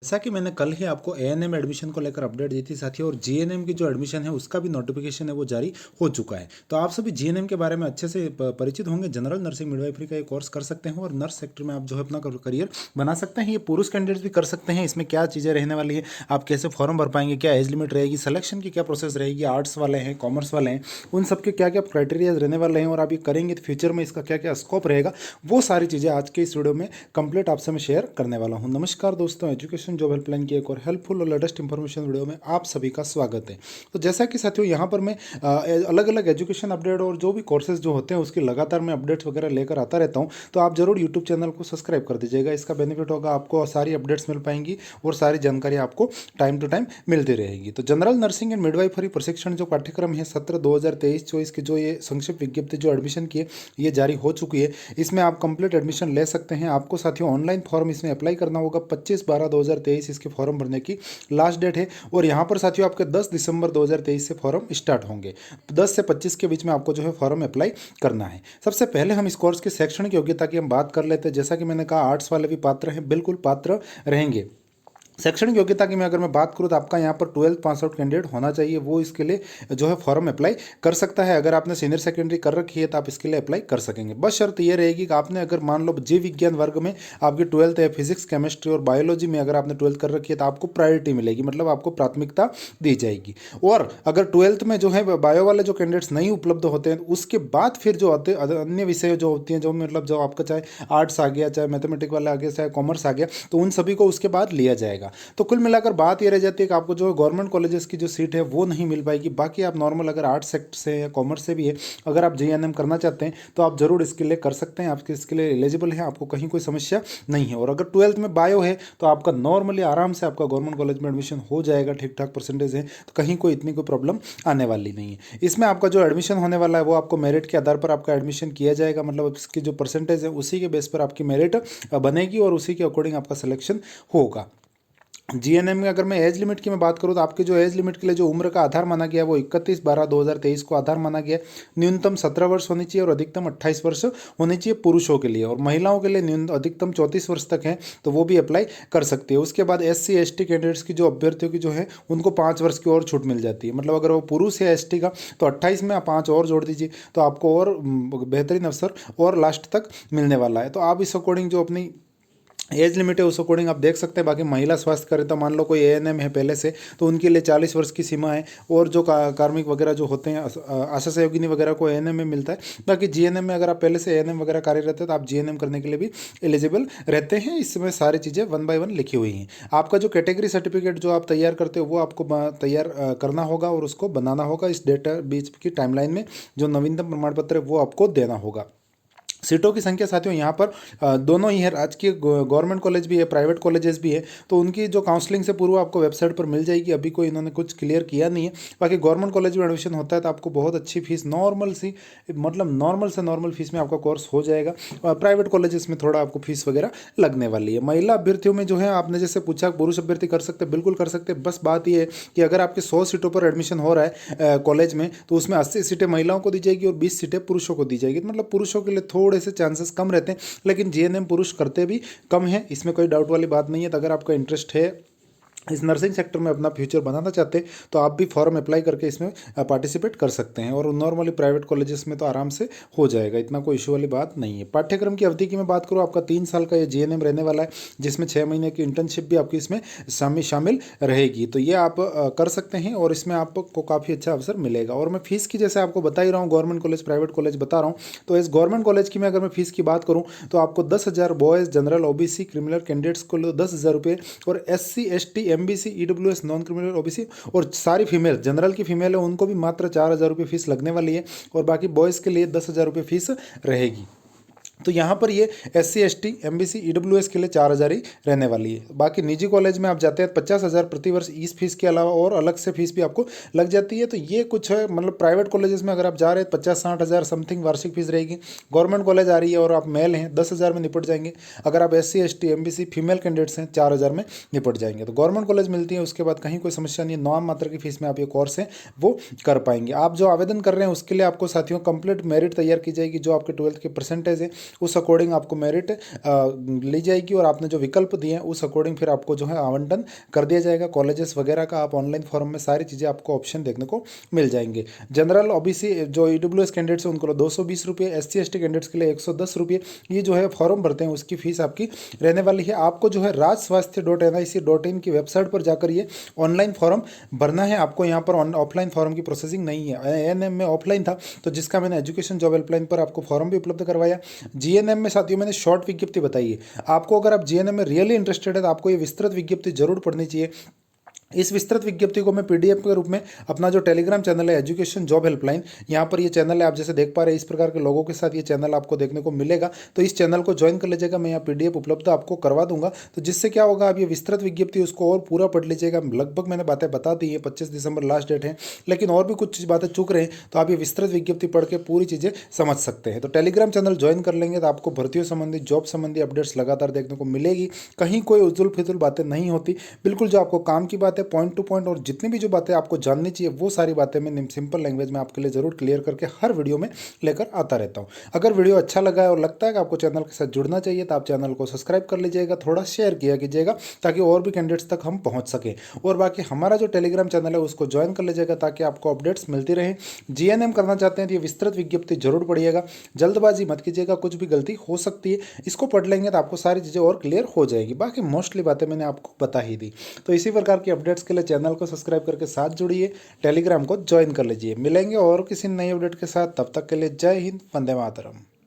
जैसा कि मैंने कल ही आपको एएनएम एडमिशन को लेकर अपडेट दी थी साथियों, और जीएनएम की जो एडमिशन है उसका भी नोटिफिकेशन है वो जारी हो चुका है। तो आप सभी जीएनएम के बारे में अच्छे से परिचित होंगे। जनरल नर्सिंग मिडवाइफरी का ये कोर्स कर सकते हैं और नर्स सेक्टर में आप जो है अपना करियर बना सकते हैं। ये पुरुष कैंडिडेट्स भी कर सकते हैं। इसमें क्या चीज़ें रहने वाली है, आप कैसे फॉर्म भर पाएंगे, क्या एज लिमिट रहेगी, सिलेक्शन की क्या प्रोसेस रहेगी, आर्ट्स वाले हैं, कॉमर्स वाले हैं, उन सबके क्या क्या क्राइटेरिया रहने वाले हैं, और आप ये करेंगे तो फ्यूचर में इसका क्या क्या स्कोप रहेगा, वो सारी चीज़ें आज के इस वीडियो में कंप्लीट आपसे मैं शेयर करने वाला हूँ। नमस्कार दोस्तों, एजुकेशन जॉब हेल्पलाइन की एक और हेल्पफुल और लेटेस्ट इंफॉर्मेशन वीडियो में आप सभी का स्वागत है। तो जैसा कि साथियों यहाँ पर मैं अलग अलग एजुकेशन अपडेट और जो भी कोर्सेज जो होते हैं उसकी लगातार मैं अपडेट्स वगैरह लेकर आता रहता हूँ। तो आप जरूर यूट्यूब चैनल को सब्सक्राइब कर दीजिएगा। इसका बेनिफिट होगा, आपको सारी अपडेट्स मिल पाएंगी और सारी जानकारी आपको टाइम टू टाइम मिलती रहेगी। तो जनरल नर्सिंग एंड मिडवाइफरी प्रशिक्षण जो पाठ्यक्रम है सत्र 2023-24 की जो ये संक्षिप्त विज्ञप्ति जो एडमिशन की है ये जारी हो चुकी है। इसमें आप कंप्लीट एडमिशन ले सकते हैं। आपको साथियों ऑनलाइन फॉर्म इसमें अप्लाई करना होगा। 25/12/2023 इसके फॉर्म भरने की लास्ट डेट है। और यहाँ पर साथियों आपके 10 दिसंबर 2023 से फॉर्म स्टार्ट होंगे। 10 से 25 के बीच में आपको जो है फॉर्म अप्लाई करना है। सबसे पहले हम इस कोर्स की शैक्षणिक योग्यता की हम बात कर लेते हैं। जैसा कि मैंने कहा, आर्ट्स वाले भी पात्र हैं, बिल्कुल पात्र रहेंगे। शैक्षणिक योग्यता की मैं अगर मैं बात करूँ तो आपका यहाँ पर 12th पास आउट कैंडिडेट होना चाहिए, वो इसके लिए जो है फॉर्म अप्लाई कर सकता है। अगर आपने सीनियर सेकेंडरी कर रखी है तो आप इसके लिए अप्लाई कर सकेंगे। बस शर्त ये रहेगी कि आपने अगर मान लो जीव विज्ञान वर्ग में आपकी 12th है, फिजिक्स केमिस्ट्री और बायोलॉजी में अगर आपने 12th कर रखी है तो आपको प्रायोरिटी मिलेगी, मतलब आपको प्राथमिकता दी जाएगी। और अगर 12th में जो है बायो वाले जो कैंडिडेट्स नहीं उपलब्ध होते हैं उसके बाद फिर जो आते अन्य विषय जो होती हैं, जो मतलब जो आपका चाहे आर्ट्स आ गया, चाहे मैथमेटिक वाला आ गया, चाहे कॉमर्स आ गया, तो उन सभी को उसके बाद लिया जाएगा। तो कुल मिलाकर बात ये रह जाती है कि आपको जो गवर्नमेंट कॉलेजेस की जो सीट है वो नहीं मिल पाएगी। बाकी आप नॉर्मल अगर आर्ट्स सेक्टर से या कॉमर्स से भी है, अगर आप जीएनएम करना चाहते हैं तो आप जरूर इसके लिए कर सकते हैं। आपके इसके लिए एलिजिबल है, आपको कहीं कोई समस्या नहीं है। और अगर 12th में बायो है तो आपका नॉर्मली आराम से आपका गवर्नमेंट कॉलेज में एडमिशन हो जाएगा। ठीक ठाक परसेंटेज है तो कहीं कोई इतनी कोई प्रॉब्लम आने वाली नहीं है। इसमें आपका जो एडमिशन होने वाला है वो आपको मेरिट के आधार पर आपका एडमिशन किया जाएगा, मतलब इसकी जो परसेंटेज है उसी के बेस पर आपकी मेरिट बनेगी और उसी के अकॉर्डिंग आपका सिलेक्शन होगा। जीएनएम में अगर मैं एज लिमिट की मैं बात करूँ तो आपकी जो एज लिमिट के लिए जो उम्र का आधार माना गया है वो 31/12/2023 को आधार माना गया है। न्यूनतम 17 वर्ष होनी चाहिए और अधिकतम 28 वर्ष होनी चाहिए पुरुषों के लिए, और महिलाओं के लिए न्यूनतम अधिकतम 34 वर्ष तक है तो वो भी अप्लाई कर सकती है। उसके बाद SC ST कैंडिडेट्स की जो अभ्यर्थियों की जो है उनको 5 वर्ष की और छूट मिल जाती है, मतलब अगर वो पुरुष है ST का तो 28 में आप 5 और जोड़ दीजिए तो आपको और बेहतरीन अवसर और लास्ट तक मिलने वाला है। तो आप इस अकॉर्डिंग जो अपनी एज लिमिट है उस अकॉर्डिंग आप देख सकते हैं। बाकी महिला स्वास्थ्य करें तो मान लो कोई एएनएम है पहले से तो उनके लिए 40 वर्ष की सीमा है, और जो कार्मिक वगैरह जो होते हैं आशा सहयोगिनी वगैरह को एएनएम में मिलता है। बाकी जीएनएम में अगर आप पहले से एएनएम वगैरह कार्यरत है तो आप जीएनएम करने के लिए भी एलिजिबल रहते हैं। इसमें सारी चीज़ें 1 by 1 लिखी हुई हैं। आपका जो कैटेगरी सर्टिफिकेट जो आप तैयार करते हो वो आपको तैयार करना होगा और उसको बनाना होगा। इस डेटा बीच की टाइमलाइन में जो नवीनतम प्रमाण पत्र है वो आपको देना होगा। सीटों की संख्या साथियों यहाँ पर दोनों ही है, राजकीय गवर्नमेंट कॉलेज भी है, प्राइवेट कॉलेजेस भी है। तो उनकी जो काउंसलिंग से पूर्व आपको वेबसाइट पर मिल जाएगी। अभी कोई इन्होंने कुछ क्लियर किया नहीं है। बाकी गवर्नमेंट कॉलेज में एडमिशन होता है तो आपको बहुत अच्छी फीस, नॉर्मल सी, मतलब नॉर्मल से नॉर्मल फीस में आपका कोर्स हो जाएगा। और प्राइवेट कॉलेजेस में थोड़ा आपको फीस वगैरह लगने वाली है। महिला अभ्यर्थियों में जो है आपने जैसे पूछा पुरुष अभ्यर्थी कर सकते हैं, बिल्कुल कर सकते हैं। बस बात यह है कि अगर आपके 100 सीटों पर एडमिशन हो रहा है कॉलेज में तो उसमें 80 सीटें महिलाओं को दी जाएगी और 20 सीटें पुरुषों को दी जाएगी। मतलब पुरुषों के लिए थोड़े से चांसेस कम रहते हैं, लेकिन जीएनएम पुरुष करते भी कम है, इसमें कोई डाउट वाली बात नहीं है। तो अगर आपका इंटरेस्ट है इस नर्सिंग सेक्टर में अपना फ्यूचर बनाना चाहते हैं तो आप भी फॉर्म अप्लाई करके इसमें पार्टिसिपेट कर सकते हैं। और नॉर्मली प्राइवेट कॉलेजेस में तो आराम से हो जाएगा, इतना कोई इशू वाली बात नहीं है। पाठ्यक्रम की अवधि की मैं बात करूँ, आपका 3 साल का ये जीएनएम रहने वाला है, जिसमें 6 महीने की इंटर्नशिप भी आपकी इसमें शामिल रहेगी। तो ये आप कर सकते हैं और इसमें आपको काफ़ी अच्छा अवसर मिलेगा। और मैं फीस की जैसे आपको बता ही रहा हूँ, गवर्नमेंट कॉलेज प्राइवेट कॉलेज बता रहा हूँ, तो इस गवर्नमेंट कॉलेज की मैं अगर मैं फीस की बात करूँ तो आपको 10,000 boys general OBC criminal candidates को 10,000 रुपये, और SC ST MBC EWS non criminal OBC और सारी फीमेल जनरल की फीमेल है उनको भी मात्र 4,000 रुपये फीस लगने वाली है। और बाकी बॉयज़ के लिए 10,000 रुपये फीस रहेगी। तो यहाँ पर ये SC ST MBC EWS के लिए 4,000 ही रहने वाली है। बाकी निजी कॉलेज में आप जाते हैं 50,000 प्रति वर्ष इस फीस के अलावा और अलग से फीस भी आपको लग जाती है। तो ये कुछ है, मतलब प्राइवेट कॉलेजेस में अगर आप जा रहे हैं 50-60,000 समथिंग वार्षिक फीस रहेगी। गवर्नमेंट कॉलेज आ रही है और आप मेल हैं 10,000 में निपट जाएंगे। अगर आप SC ST MBC female candidates हैं 4,000 में निपट जाएंगे। तो गवर्नमेंट कॉलेज मिलती है, उसके बाद कहीं कोई समस्या नहीं है। नाम मात्र की फीस में आप ये कोर्स है वो कर पाएंगे। आप जो आवेदन कर रहे हैं उसके लिए आपको साथियों कंप्लीट मेरिट तैयार की जाएगी। जो आपके 12th के परसेंटेज है उस अकॉर्डिंग आपको मेरिट ली जाएगी और आपने जो विकल्प दिए हैं उस अकॉर्डिंग फिर आपको जो है आवंटन कर दिया जाएगा। कॉलेजेस वगैरह का आप ऑनलाइन फॉर्म में सारी चीज़ें आपको ऑप्शन देखने को मिल जाएंगे। जनरल ओबीसी जो ईडब्ल्यूएस कैंडिडेट्स हैं उनको 220 रुपये, SC ST कैंडिडेट्स के लिए 110 रुपये ये जो है फॉर्म भरते हैं उसकी फीस आपकी रहने वाली है। आपको जो है rajswasthya.nic.in की वेबसाइट पर जाकर ये ऑनलाइन फॉर्म भरना है। आपको यहाँ पर ऑफलाइन फॉर्म की प्रोसेसिंग नहीं है। ANM में ऑफलाइन था तो जिसका मैंने एजुकेशन जॉब हेल्पलाइन पर आपको फॉर्म भी उपलब्ध करवाया। GNM में साथियों मैंने शॉर्ट विज्ञप्ति बताई है। आपको अगर आप GNM में रियली इंटरेस्टेड है तो आपको ये विस्तृत विज्ञप्ति जरूर पढ़नी चाहिए। इस विस्तृत विज्ञप्ति को मैं PDF के रूप में अपना जो टेलीग्राम चैनल है एजुकेशन जॉब हेल्पलाइन, यहाँ पर ये चैनल है आप जैसे देख पा रहे हैं, इस प्रकार के लोगों के साथ ये चैनल आपको देखने को मिलेगा। तो इस चैनल को ज्वाइन कर लीजिएगा, मैं यहाँ PDF उपलब्ध आपको करवा दूंगा। तो जिससे क्या होगा, आप ये विस्तृत विज्ञप्ति उसको और पूरा पढ़ लीजिएगा। लगभग मैंने बातें बता दी है, 25 दिसंबर लास्ट डेट है, लेकिन और भी कुछ बातें चूक रहे हैं तो आप ये विस्तृत विज्ञप्ति पढ़ के पूरी चीज़ें समझ सकते हैं। तो टेलीग्राम चैनल ज्वाइन कर लेंगे तो आपको भर्तियों संबंधी, जॉब संबंधी अपडेट्स लगातार देखने को मिलेगी। कहीं कोई उजुल फिजुल बातें नहीं होती, बिल्कुल जो आपको काम की बात है पॉइंट टू पॉइंट, और जितनी भी जो बातें आपको जाननी चाहिए वो सारी बातें मैं सिंपल लैंग्वेज में आपके लिए जरूर क्लियर करके हर वीडियो में लेकर आता रहता हूं। अगर वीडियो अच्छा लगा है और लगता है कि आपको चैनल के साथ जुड़ना चाहिए तो आप चैनल को सब्सक्राइब कर लीजिएगा, थोड़ा शेयर किया कीजिएगा ताकि और भी कैंडिडेट्स तक हम पहुंच सकें। और बाकी हमारा जो टेलीग्राम चैनल है उसको ज्वाइन कर लीजिएगा ताकि आपको अपडेट्स मिलती रहे। GNM करना चाहते हैं तो ये विस्तृत विज्ञप्ति जरूर पढ़िएगा, जल्दबाजी मत कीजिएगा, कुछ भी गलती हो सकती है। इसको पढ़ लेंगे तो आपको सारी चीज़ें और क्लियर हो जाएगी। बाकी मोस्टली बातें मैंने आपको बता ही दी। तो इसी प्रकार की अपडेट्स के लिए चैनल को सब्सक्राइब करके साथ जुड़िए, टेलीग्राम को ज्वाइन कर लीजिए। मिलेंगे और किसी नई अपडेट के साथ, तब तक के लिए जय हिंद, वंदे मातरम।